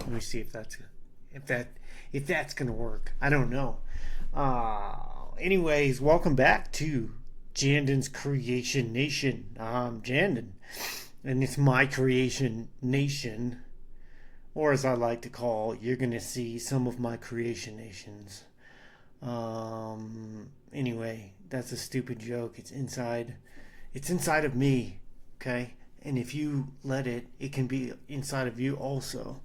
Let me see if that's gonna work. I don't know. Anyways, welcome back to Jandon's Creation Nation. I'm Jandon, and it's my Creation Nation, or as I like to call, you're gonna see some of my Creation Nations. Anyway, that's a stupid joke. It's inside. It's inside of me. Okay, and if you let it, it can be inside of you also.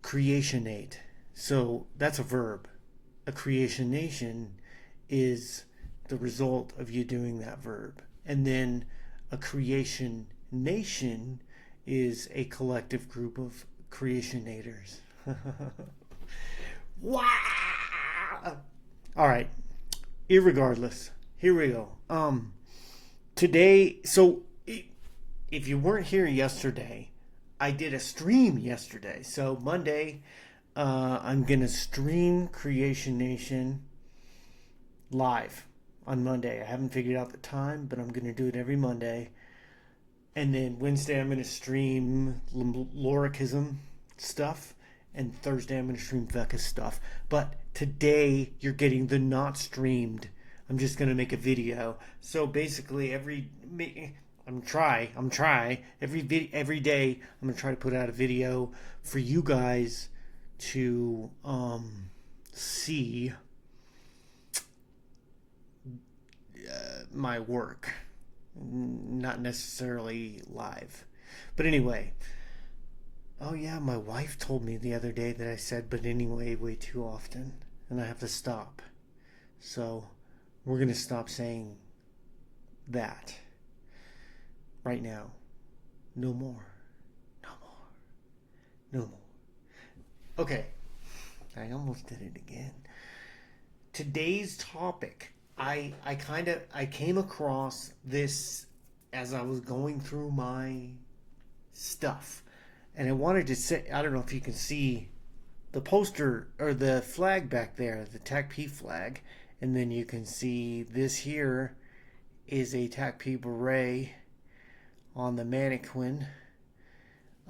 Creationate. So that's a verb. A creationation is the result of you doing that verb. And then a creation nation is a collective group of creationators. Wow! All right. Irregardless, here we go. Today, so if you weren't here yesterday, I did a stream yesterday. So Monday, I'm gonna stream Creation Nation live on Monday. I haven't figured out the time, but I'm gonna do it every Monday. And then Wednesday, I'm gonna stream Lorichism stuff, and Thursday, I'm gonna stream Vecca stuff. But today, you're getting the not streamed. I'm just gonna make a video. So basically, I'm try every day. I'm gonna try to put out a video for you guys to see my work, not necessarily live. But anyway, oh yeah, my wife told me the other day that I said "but anyway" way too often, and I have to stop. So we're gonna stop saying that. Right now. No more. No more. No more. Okay. I almost did it again. Today's topic. I came across this as I was going through my stuff. And I wanted to say, I don't know if you can see the poster or the flag back there, the TACP flag. And then you can see this here is a TACP beret on the mannequin.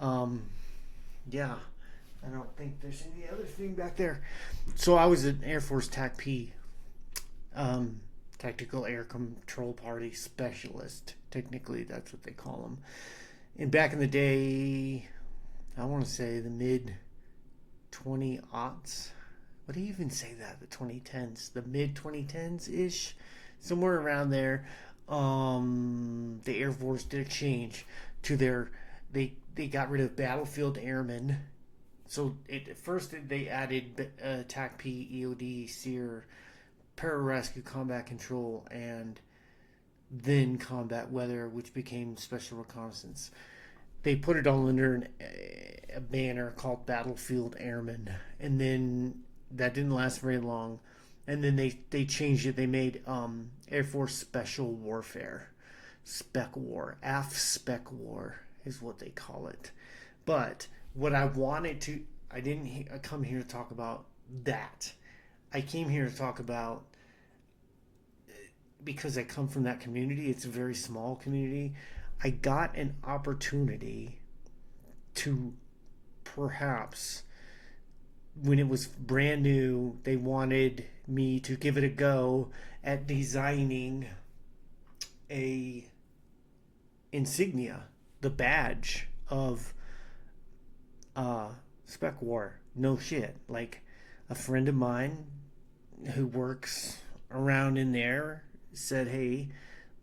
Yeah, I don't think there's any other thing back there. So I was an Air Force TACP, Tactical Air Control Party Specialist. Technically, that's what they call them. And back in the day, I want to say the mid 20-aughts. What do you even say that? The 2010s, the mid 2010s ish, somewhere around there. The Air Force did a change to their. They got rid of battlefield airmen. So at first they added TACP, EOD, SEER, pararescue, combat control, and then combat weather, which became special reconnaissance. They put it all under a banner called battlefield airmen, and then that didn't last very long. And then they changed it. They made Air Force Special Warfare, SPECWAR, AF SPECWAR is what they call it. But what I wanted to, I didn't come here to talk about that. I came here to talk about, because I come from that community, it's a very small community, I got an opportunity to perhaps, when it was brand new, they wanted me to give it a go at designing a insignia, the badge of SPECWAR. No shit. Like, a friend of mine who works around in there said, hey,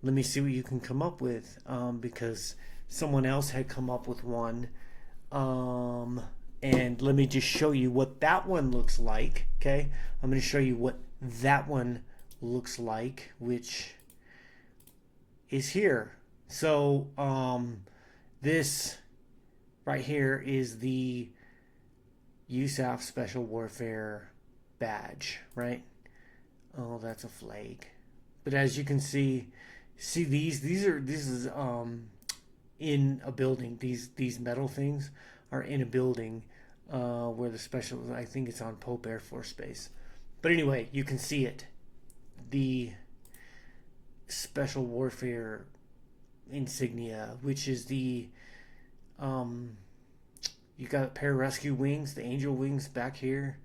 let me see what you can come up with, because someone else had come up with one. And let me just show you what that one looks like. Okay, I'm going to show you what that one looks like, which is here. So this right here is the USAF Special Warfare badge, right? Oh, that's a flag. But as you can see this is in a building. These metal things are in a building where the special, I think it's on Pope Air Force Base. But anyway, you can see it. The Special Warfare insignia, which is the You got pararescue wings, the angel wings back here.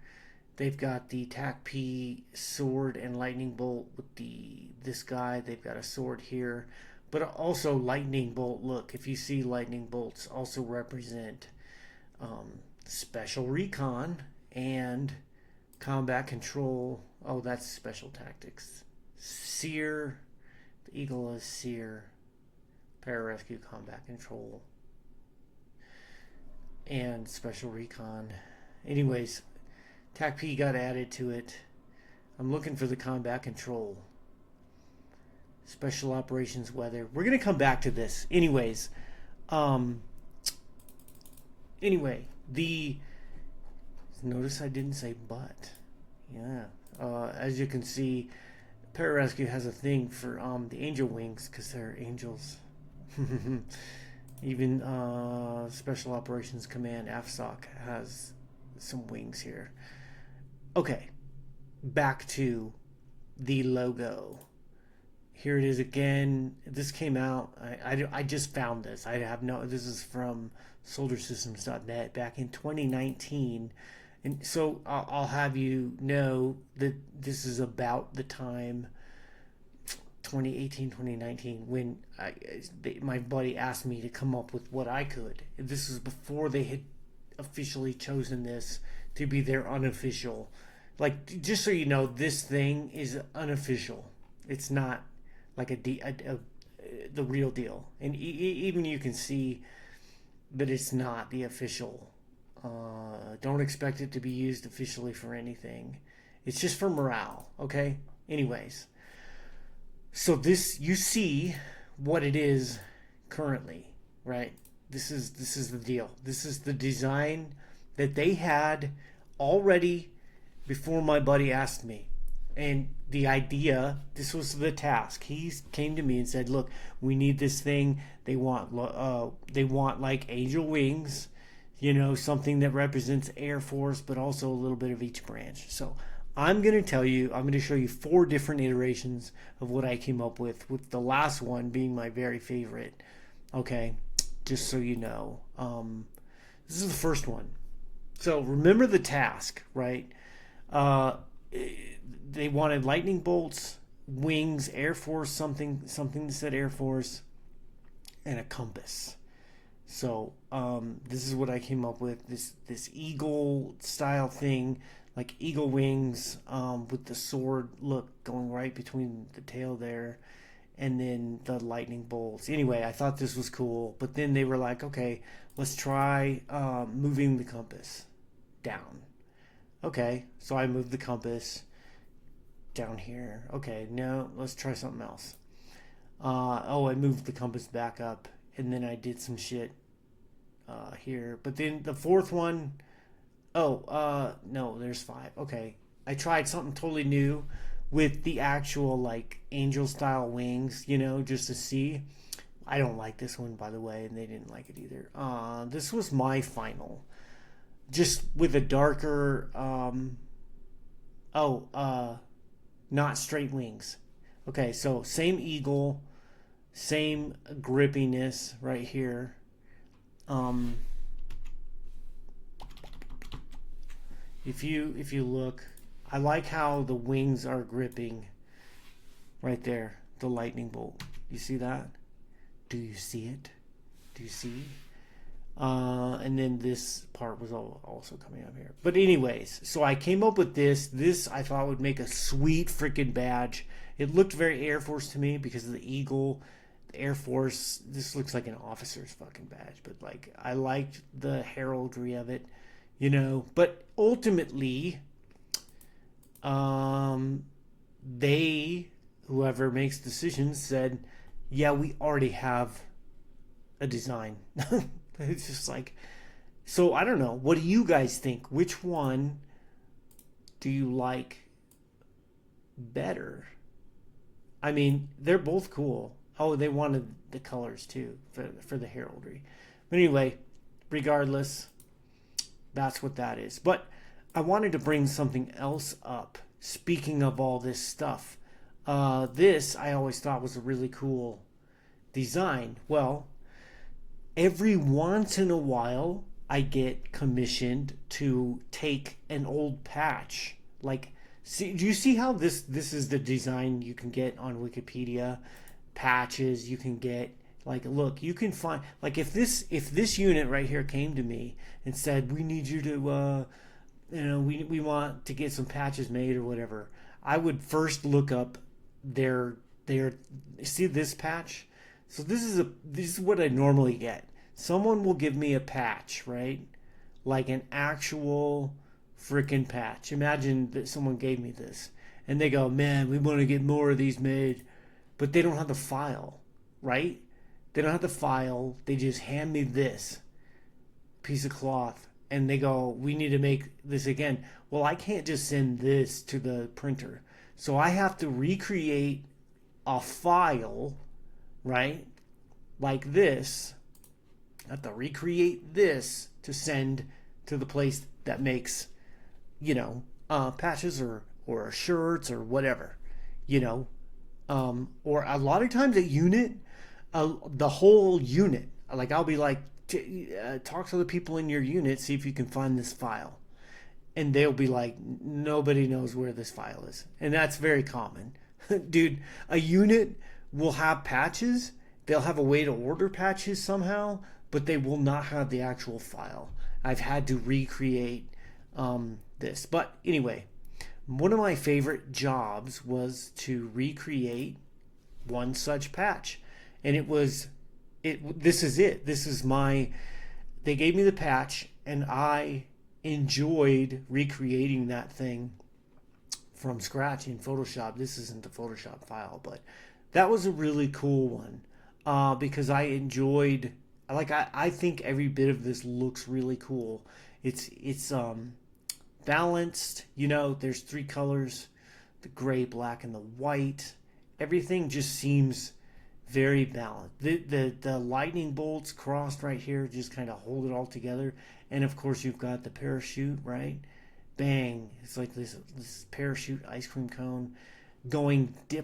They've got the TAC P sword and lightning bolt with this guy. They've got a sword here, but also lightning bolt. Look, if you see lightning bolts, also represent special recon and combat control. Oh, that's special tactics. Seer, the eagle is seer, pararescue, combat control, and special recon. Anyways, TAC P got added to it. I'm looking for the combat control. Special operations weather. We're going to come back to this. Anyways, notice I didn't say but. Yeah. As you can see, Pararescue has a thing for the angel wings because they're angels. Even Special Operations Command AFSOC has some wings here. Okay, back to the logo. Here it is again. This came out. I just found this. This is from SolarSystems.net back in 2019. And so I'll have you know that this is about the time 2018, 2019 when my buddy asked me to come up with what I could. This is before they had officially chosen this to be their unofficial. Like, just so you know, this thing is unofficial. It's not like the real deal. And even you can see that it's not the official. Don't expect it to be used officially for anything. It's just for morale, okay? Anyways, so you see what it is currently, right? This is the deal. This is the design that they had already before my buddy asked me. And the idea, this was the task. He came to me and said, "Look, we need this thing. They want like angel wings, something that represents Air Force, but also a little bit of each branch." So I'm going to show you 4 different iterations of what I came up with the last one being my very favorite. Okay, just so you know. This is the first one. So remember the task, right? They wanted lightning bolts, wings, Air Force, something that said Air Force, and a compass. So this is what I came up with. This eagle style thing, like eagle wings, with the sword look going right between the tail there, and then the lightning bolts. Anyway, I thought this was cool, but then they were like, okay, let's try moving the compass down. Okay, so I moved the compass down here. Okay, no, let's try something else. I moved the compass back up, and then I did some shit here. But then the fourth one, no, there's 5. Okay, I tried something totally new with the actual like angel style wings, just to see. I don't like this one, by the way, and they didn't like it either. This was my final, just with a darker not straight wings. Okay, so same eagle, same grippiness right here. If you look, I like how the wings are gripping right there, the lightning bolt. You see that? Do you see it? Do you see? And then this part was also coming up here. But anyways, so I came up with this. This I thought would make a sweet freaking badge. It looked very Air Force to me because of the eagle, the Air Force. This looks like an officer's fucking badge. But like, I liked the heraldry of it, But ultimately, whoever makes decisions said, yeah, we already have a design. It's just like, so I don't know. What do you guys think? Which one do you like better? I mean, they're both cool. Oh, they wanted the colors too for the heraldry. But anyway, regardless, that's what that is. But I wanted to bring something else up. Speaking of all this stuff, this I always thought was a really cool design. Well, every once in a while, I get commissioned to take an old patch. Like, see, do you see how this is the design you can get on Wikipedia? Patches you can get. Like, look, you can find, like, if this unit right here came to me and said, we need you to we want to get some patches made or whatever, I would first look up their see this patch. So this is what I normally get. Someone will give me a patch, right? Like an actual freaking patch. Imagine that someone gave me this and they go, "Man, we want to get more of these made." But they don't have the file, right? They don't have the file. They just hand me this piece of cloth and they go, "We need to make this again." Well, I can't just send this to the printer. So I have to recreate a file, right? Like this. I have to recreate this to send to the place that makes, patches or shirts or whatever, you know. Or a lot of times a unit, the whole unit. Like I'll be like, talk to the people in your unit, see if you can find this file, and they'll be like, nobody knows where this file is, and that's very common, dude. A unit will have patches. They'll have a way to order patches somehow, but they will not have the actual file. I've had to recreate this, but anyway, one of my favorite jobs was to recreate one such patch, and this is it. This is my, they gave me the patch and I enjoyed recreating that thing from scratch in Photoshop. This isn't the Photoshop file, but that was a really cool one because I enjoyed, I think every bit of this looks really cool. It's balanced, there's three colors, the gray, black, and the white. Everything just seems very balanced. The lightning bolts crossed right here just kind of hold it all together. And of course you've got the parachute, right? Bang. It's like this parachute ice cream cone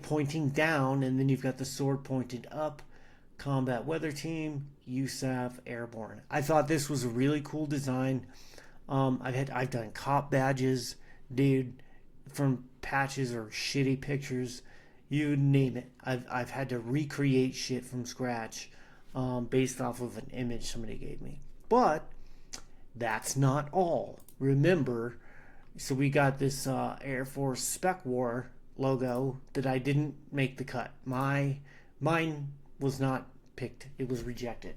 pointing down, and then you've got the sword pointed up. Combat Weather Team, USAF Airborne. I thought this was a really cool design. I've done cop badges, dude, from patches or shitty pictures. You name it. I've had to recreate shit from scratch based off of an image somebody gave me. But that's not all. Remember, so we got this Air Force SPECWAR logo that I didn't make the cut. Mine was not picked. It was rejected.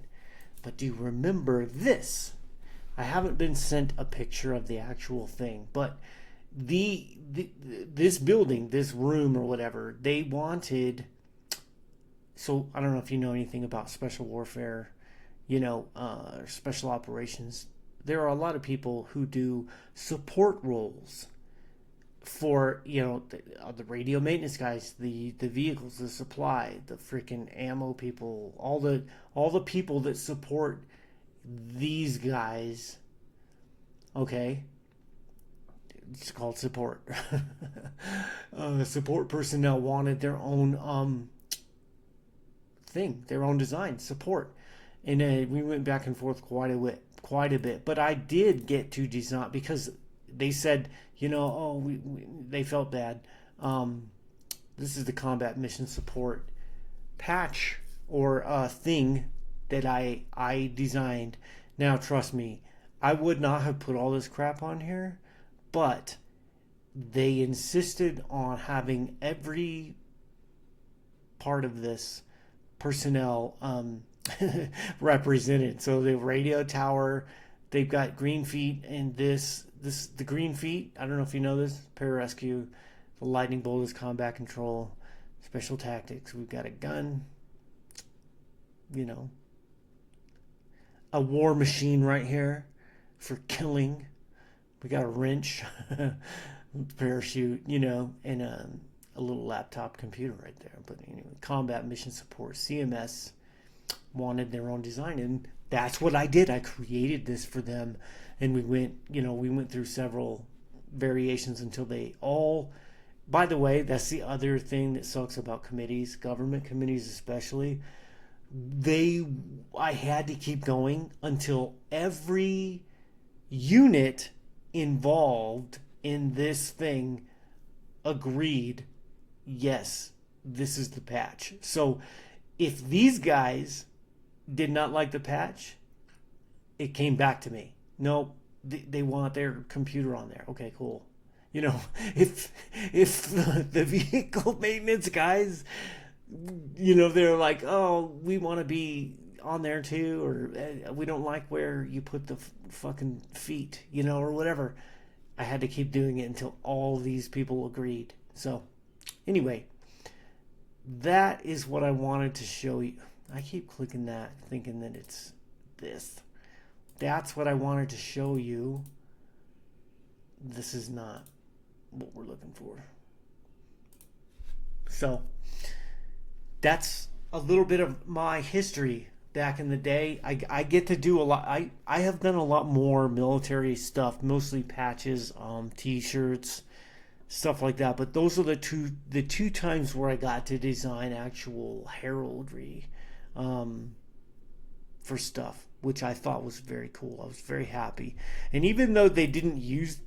But do you remember this? I haven't been sent a picture of the actual thing, but this building, this room or whatever, they wanted. So I don't know if you know anything about special warfare, special operations. There are a lot of people who do support roles for the radio maintenance guys, the vehicles, the supply, the freaking ammo people, all the people that support these guys. Okay, it's called support. Support personnel wanted their own thing, their own design, support, and we went back and forth quite a bit. But I did get to design because they said, they felt bad. This is the combat mission support patch or thing that I designed. Now, trust me, I would not have put all this crap on here, but they insisted on having every part of this personnel represented. So the radio tower, they've got green feet, and the green feet, I don't know if you know this, pararescue, the lightning bolt is combat control, special tactics. We've got a gun, a war machine right here for killing. We got a wrench, parachute, and a little laptop computer right there. But anyway, combat mission support, CMS wanted their own design, and that's what I did. I created this for them, and we went through several variations until they all. By the way, that's the other thing that sucks about committees, government committees especially. I had to keep going until every unit involved in this thing agreed, yes, this is the patch. So if these guys did not like the patch, it came back to me. No, they want their computer on there. Okay, cool. You know, if the vehicle maintenance guys, they're like, oh, we want to be on there too, or we don't like where you put the fucking feet, or whatever. I had to keep doing it until all these people agreed. So, anyway, that is what I wanted to show you. I keep clicking that, thinking that it's this. That's what I wanted to show you. This is not what we're looking for. So, that's a little bit of my history back in the day. I get to do a lot. I have done a lot more military stuff, mostly patches, t-shirts, stuff like that. But those are the two times where I got to design actual heraldry for stuff, which I thought was very cool. I was very happy. And even though they didn't use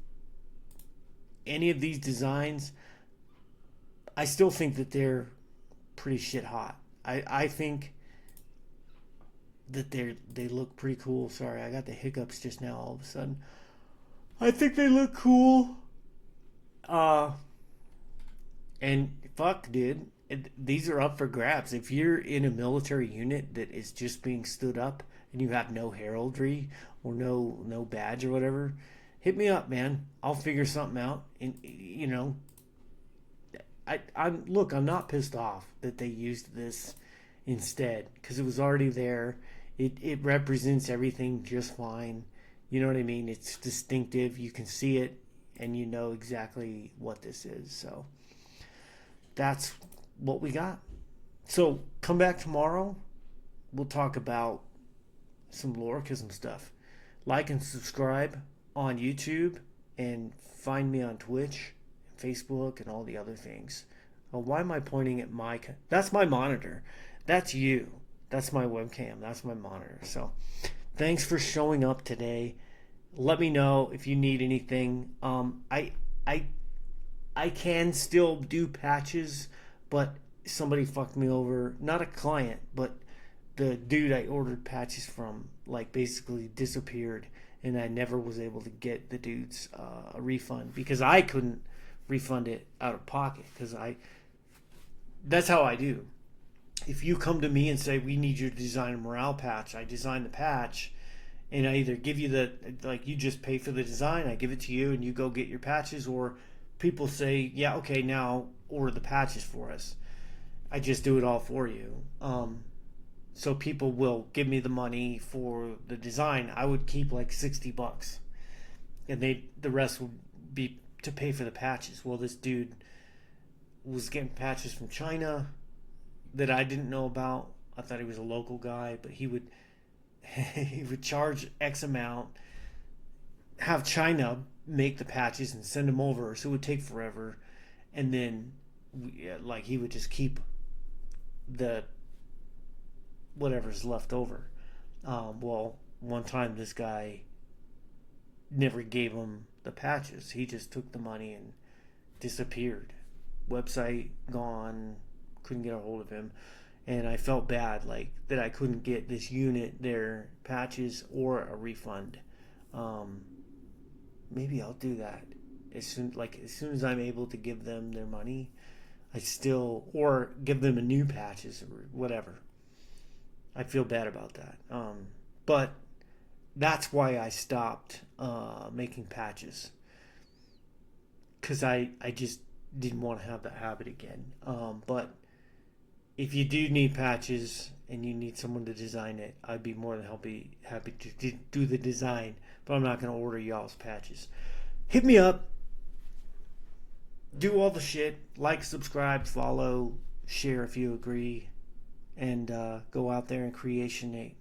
any of these designs, I still think that they're pretty shit hot. I think that they look pretty cool. Sorry, I got the hiccups just now all of a sudden. I think they look cool. And fuck, dude, these are up for grabs. If you're in a military unit that is just being stood up and you have no heraldry or no badge or whatever, hit me up, man. I'll figure something out. And I'm not pissed off that they used this instead, because it was already there. It represents everything just fine. You know what I mean? It's distinctive. You can see it, and you know exactly what this is. So that's what we got. So come back tomorrow. We'll talk about some Lorchism stuff. Like and subscribe on YouTube, and find me on Twitch, Facebook, and all the other things. Oh, why am I pointing at that's my monitor. That's you. That's my webcam. That's my monitor. So thanks for showing up today. Let me know if you need anything. I can still do patches, but somebody fucked me over. Not a client, but the dude I ordered patches from basically disappeared, and I never was able to get the dude's a refund, because I couldn't refund it out of pocket, because that's how I do. If you come to me and say, we need you to design a morale patch, I design the patch, and I either give you you just pay for the design, I give it to you, and you go get your patches, or people say, yeah, okay, now order the patches for us. I just do it all for you. So people will give me the money for the design. I would keep $60, and the rest would be to pay for the patches. Well, this dude was getting patches from China that I didn't know about. I thought he was a local guy, but he would charge X amount, have China make the patches and send them over, so it would take forever, and then he would just keep the whatever's left over. Well, one time this guy never gave him the patches. He just took the money and disappeared. Website gone. Couldn't get a hold of him, and I felt bad that I couldn't get this unit their patches or a refund. Maybe I'll do that as soon as I'm able to give them their money. Or give them a new patches or whatever. I feel bad about that. But that's why I stopped making patches, because I just didn't want to have that habit again. But if you do need patches and you need someone to design it, I'd be more than happy to do the design, but I'm not going to order y'all's patches. Hit me up. Do all the shit. Like, subscribe, follow, share if you agree, and go out there and creationate.